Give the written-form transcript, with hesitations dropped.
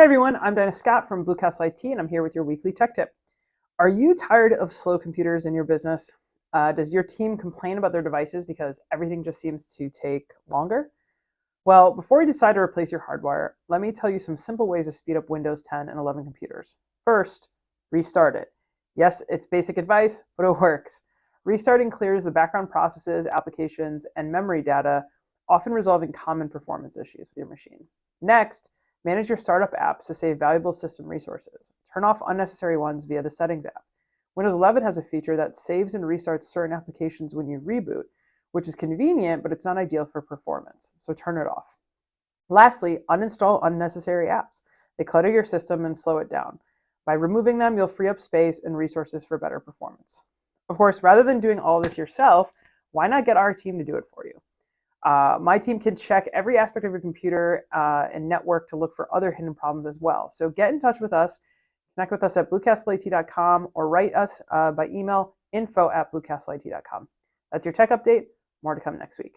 Hey everyone, I'm Dennis Scott from Blue Castle IT, and I'm here with your weekly tech tip. Are you tired of slow computers in your business? Does your team complain about their devices because everything just seems to take longer? Well, before you decide to replace your hardware, let me tell you some simple ways to speed up Windows 10 and 11 computers. First, restart it. Yes, it's basic advice, but it works. Restarting clears the background processes, applications, and memory data, often resolving common performance issues with your machine. Next, manage your startup apps to save valuable system resources. Turn off unnecessary ones via the Settings app. Windows 11 has a feature that saves and restarts certain applications when you reboot, which is convenient, but it's not ideal for performance, so turn it off. Lastly, uninstall unnecessary apps. They clutter your system and slow it down. By removing them, you'll free up space and resources for better performance. Of course, rather than doing all this yourself, why not get our team to do it for you? My team can check every aspect of your computer and network to look for other hidden problems as well. So get in touch with us, connect with us at bluecastleat.com, or write us by email info@bluecastleat.com. That's your tech update. More to come next week.